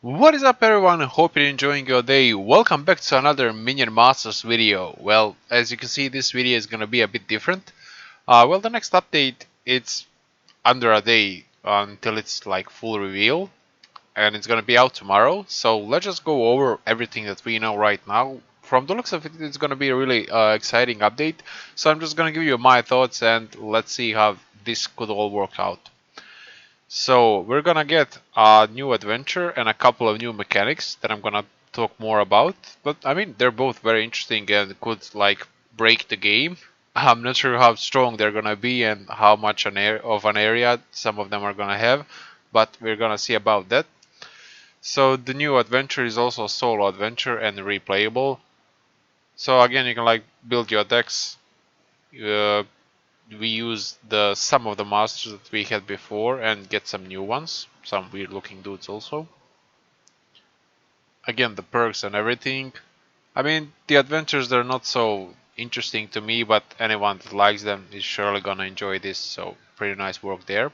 What is up everyone, hope you're enjoying your day. Welcome back to another Minion Masters video. Well, as you can see, this video is gonna be a bit different. Well, the next update, it's under a day until it's like full reveal. And it's gonna be out tomorrow. So let's just go over everything that we know right now. From the looks of it, it's gonna be a really exciting update. So I'm just gonna give you my thoughts and let's see how this could all work out. So we're gonna get a new adventure and a couple of new mechanics that I'm gonna talk more about. But I mean, they're both very interesting and could like break the game. I'm not sure how strong they're gonna be and how much of an area some of them are gonna have, but we're gonna see about that. So the new adventure is also a solo adventure and replayable. So again, you can like build your decks. Uh, we use some of the masters that we had before and get some new ones, some weird looking dudes also. Again, the perks and everything. I mean, the adventures, they're not so interesting to me, but anyone that likes them is surely gonna enjoy this, so pretty nice work there.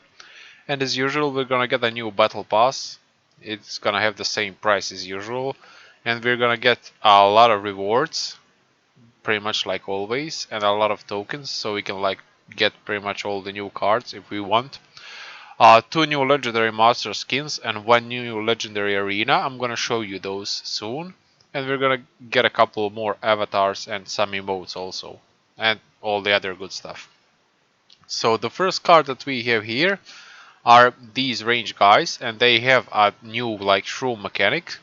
And as usual, we're gonna get a new battle pass. It's gonna have the same price as usual, and we're gonna get a lot of rewards, pretty much like always, and a lot of tokens, so we can like get pretty much all the new cards if we want. Two new legendary master skins and one new legendary arena. I'm gonna show you those soon. And we're gonna get a couple more avatars and some emotes also. And all the other good stuff. So the first card that we have here are these range guys, and they have a new like shroom mechanic.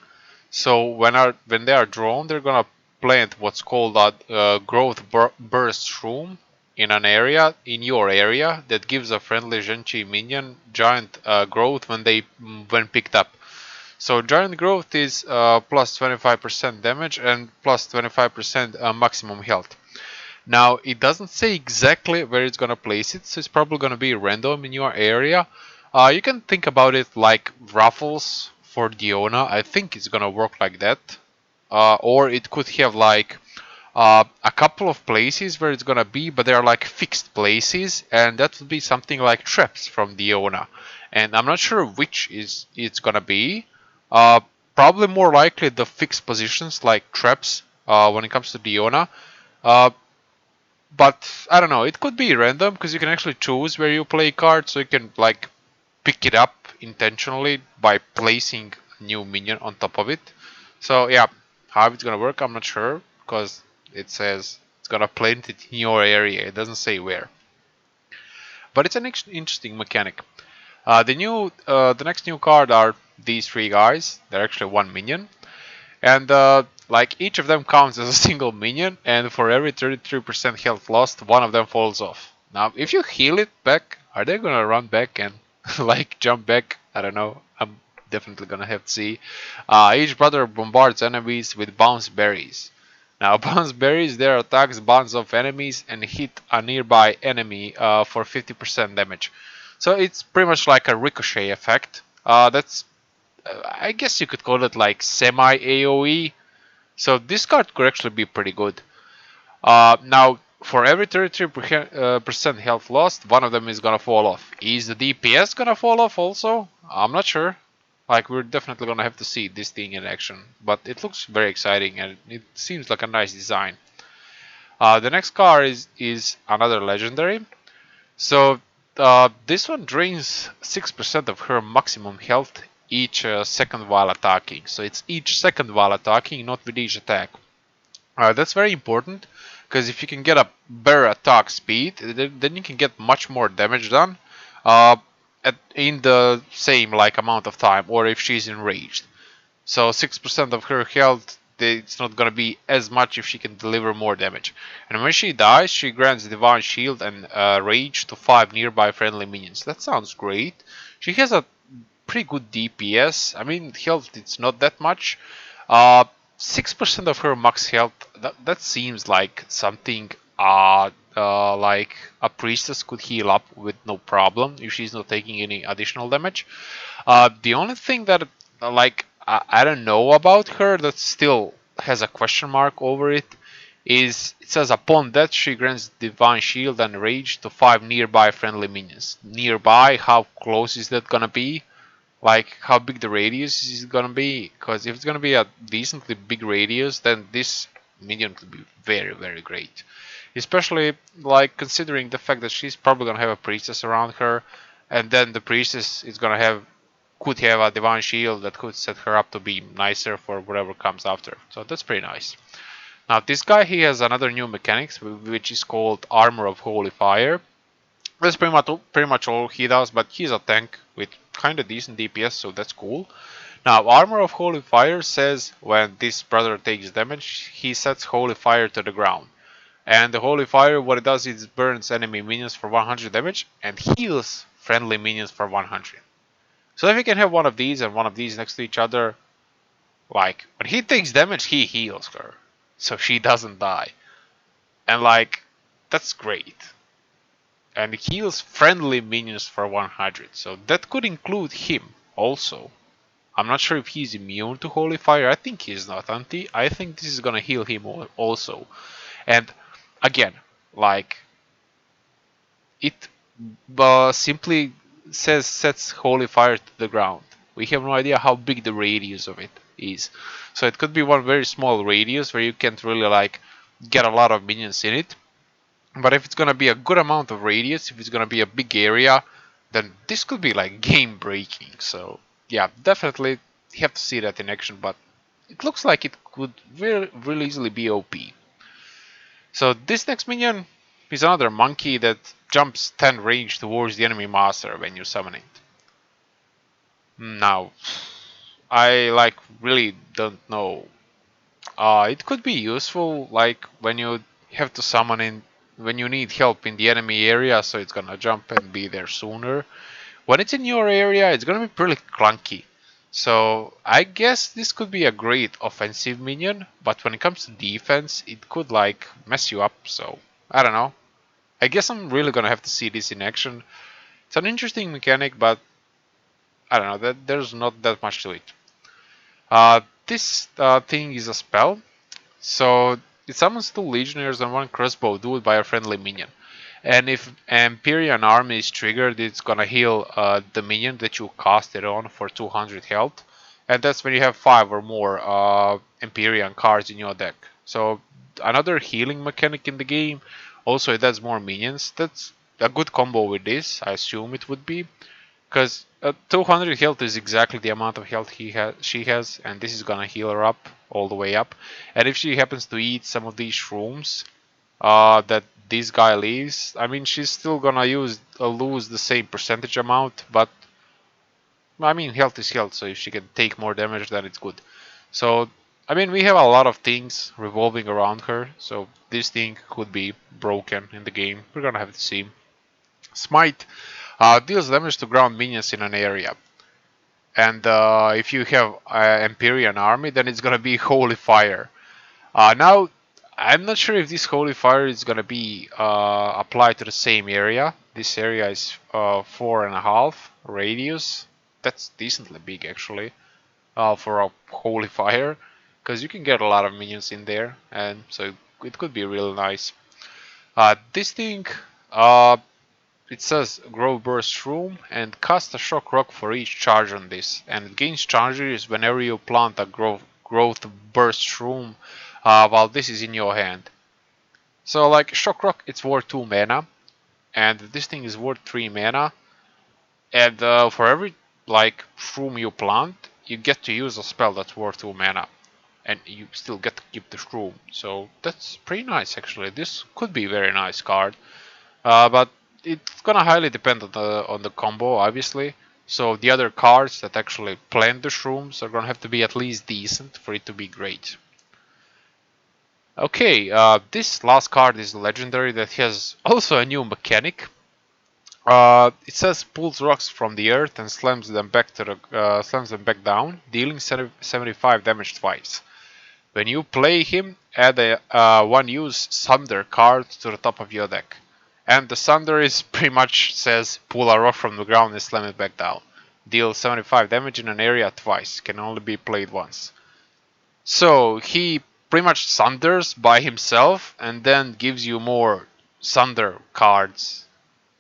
So when they are drawn, they're gonna plant what's called a growth burst shroom in an area in your area that gives a friendly Genchi minion giant growth when picked up. So giant growth is plus 25% damage and plus 25% maximum health. Now it doesn't say exactly where it's gonna place it, so it's probably gonna be random in your area. You can think about it like Ruffles for Diona. I think it's gonna work like that. Or it could have like a couple of places where it's gonna be, but they're like fixed places, and that would be something like traps from Diona. And I'm not sure which is it's gonna be. Uh, Probably more likely the fixed positions like traps when it comes to Diona. Uh, but I don't know. It could be random because you can actually choose where you play cards, so you can like pick it up intentionally by placing a new minion on top of it. So yeah, how it's gonna work, I'm not sure because it says it's gonna plant it in your area. It doesn't say where. But it's an interesting mechanic. The next new card are these three guys. They're actually one minion, and like each of them counts as a single minion. And for every 33% health lost, one of them falls off. Now, if you heal it back, are they gonna run back and like jump back? I don't know. I'm definitely gonna have to see. Each brother bombards enemies with bounce berries. Now, bounce berries, their attacks bounce off enemies and hit a nearby enemy for 50% damage. So it's pretty much like a ricochet effect. I guess you could call it like semi AoE. So this card could actually be pretty good. Now, for every 33% health lost, one of them is gonna fall off. Is the DPS gonna fall off also? I'm not sure. Like, we're definitely gonna have to see this thing in action. But it looks very exciting and it seems like a nice design. The next card is another legendary. So this one drains 6% of her maximum health each second while attacking. So it's each second while attacking, not with each attack. That's very important because if you can get a better attack speed, then you can get much more damage done uh, in the same like amount of time, or if she's enraged. So 6% of her health, it's not gonna be as much if she can deliver more damage. And when she dies, she grants Divine Shield and Rage to 5 nearby friendly minions. That sounds great. She has a pretty good DPS. I mean, health it's not that much. 6% of her max health. That seems like something like a priestess could heal up with no problem if she's not taking any additional damage. The only thing that like I don't know about her that still has a question mark over it is it says upon death she grants Divine Shield and Rage to 5 nearby friendly minions. Nearby, how close is that gonna be? like how big the radius is gonna be. Because if it's gonna be a decently big radius, then this minion could be very, very great. Especially like considering the fact that she's probably gonna have a priestess around her, and then the priestess is gonna have could have a divine shield that could set her up to be nicer for whatever comes after. So that's pretty nice. Now this guy, he has another new mechanics which is called Armor of Holy Fire. That's pretty much all he does, but he's a tank with kind of decent DPS, so that's cool. Now Armor of Holy Fire says when this brother takes damage, he sets Holy Fire to the ground. And the Holy Fire, what it does is it burns enemy minions for 100 damage and heals friendly minions for 100. So if you can have one of these and one of these next to each other, like when he takes damage, he heals her, so she doesn't die. And like that's great. And it heals friendly minions for 100, so that could include him also. I'm not sure if he's immune to Holy Fire. I think he's not, I think this is gonna heal him also. And again, like it simply says sets Holy Fire to the ground. We have no idea how big the radius of it is. So it could be one very small radius where you can't really like get a lot of minions in it. But if it's gonna be a good amount of radius, if it's gonna be a big area, then this could be like game breaking. So yeah, definitely you have to see that in action, but it looks like it could really easily be OP. So this next minion is another monkey that jumps 10 range towards the enemy master when you summon it. Now, I like really don't know. It could be useful like when you have to summon in when you need help in the enemy area, so it's gonna jump and be there sooner. When it's in your area, it's gonna be pretty clunky. So I guess this could be a great offensive minion, but when it comes to defense, it could like mess you up. So I don't know. I guess I'm really gonna have to see this in action. It's an interesting mechanic, but I don't know. That there's not that much to it. This thing is a spell, so it summons 2 legionnaires and 1 crossbow dude by a friendly minion. And if Empyrean Army is triggered, it's gonna heal the minion that you cast it on for 200 health. And that's when you have 5 or more Empyrean cards in your deck. So another healing mechanic in the game. Also, it adds more minions. That's a good combo with this, I assume it would be. Because 200 health is exactly the amount of health she has, and this is gonna heal her up all the way up. And if she happens to eat some of these shrooms that this guy leaves, I mean she's still gonna lose the same percentage amount, but I mean health is health, so if she can take more damage, then it's good. So I mean we have a lot of things revolving around her, so this thing could be broken in the game. We're gonna have to see. Smite deals damage to ground minions in an area. And if you have Empyrean Army, then it's gonna be Holy Fire. Now, I'm not sure if this Holy Fire is gonna be applied to the same area. This area is 4.5 radius. That's decently big actually for a Holy Fire, because you can get a lot of minions in there, and so it could be really nice. This thing it says grow burst room and cast a shock rock for each charge on this, and it gains charges whenever you plant a growth burst room while this is in your hand. So like shock rock, it's worth 2 mana, and this thing is worth 3 mana, and for every like shroom you plant, you get to use a spell that's worth 2 mana, and you still get to keep the shroom. So that's pretty nice actually. This could be a very nice card. But it's gonna highly depend on the combo, obviously. So the other cards that actually plant the shrooms are gonna have to be at least decent for it to be great. Okay, this last card is legendary that has also a new mechanic. It says pulls rocks from the earth and slams them back down, dealing 75 damage twice. When you play him, add a 1-use Sunder card to the top of your deck. And the Sunder is pretty much says pull a rock from the ground and slam it back down. Deal 75 damage in an area twice, can only be played once. So he pretty much Sunders by himself and then gives you more Sunder cards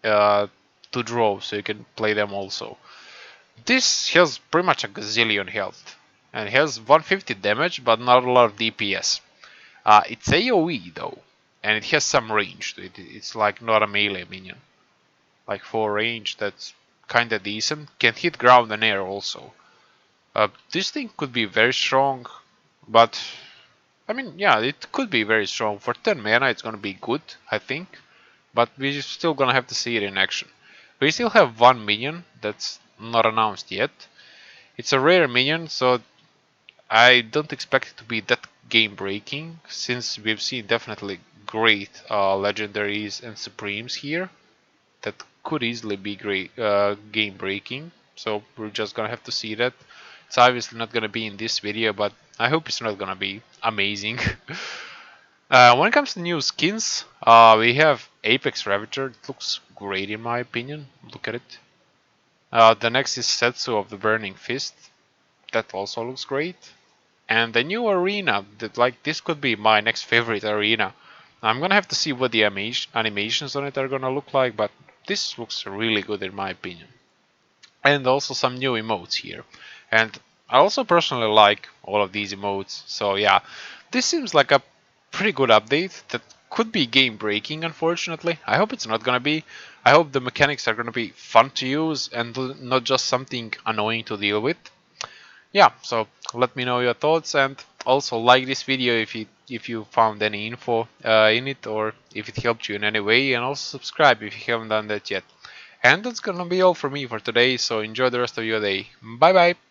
to draw, so you can play them also. This has pretty much a gazillion health, and has 150 damage, but not a lot of DPS. It's AoE though, and it has some range to it. It's like not a melee minion. Like for range, that's kinda decent. Can hit ground and air also. This thing could be very strong, but I mean, yeah, it could be very strong. For 10 mana, it's gonna be good, I think. But we're still gonna have to see it in action. We still have one minion that's not announced yet. It's a rare minion, so I don't expect it to be that game breaking, since we've seen definitely great legendaries and supremes here that could easily be great game breaking. So we're just gonna have to see that. It's obviously not gonna be in this video, but I hope it's not gonna be amazing. When it comes to new skins, we have Apex Ravager. It looks great in my opinion. Look at it. The next is Setsu of the Burning Fist. That also looks great. And the new arena, that like this could be my next favorite arena. I'm gonna have to see what the animations on it are gonna look like, but this looks really good in my opinion. And also some new emotes here. And I also personally like all of these emotes, so yeah, this seems like a pretty good update that could be game breaking, unfortunately. I hope it's not gonna be. I hope the mechanics are gonna be fun to use and not just something annoying to deal with. Yeah, so let me know your thoughts, and also like this video if you found any info in it, or if it helped you in any way, and also subscribe if you haven't done that yet. And that's gonna be all for me for today, so enjoy the rest of your day. Bye bye!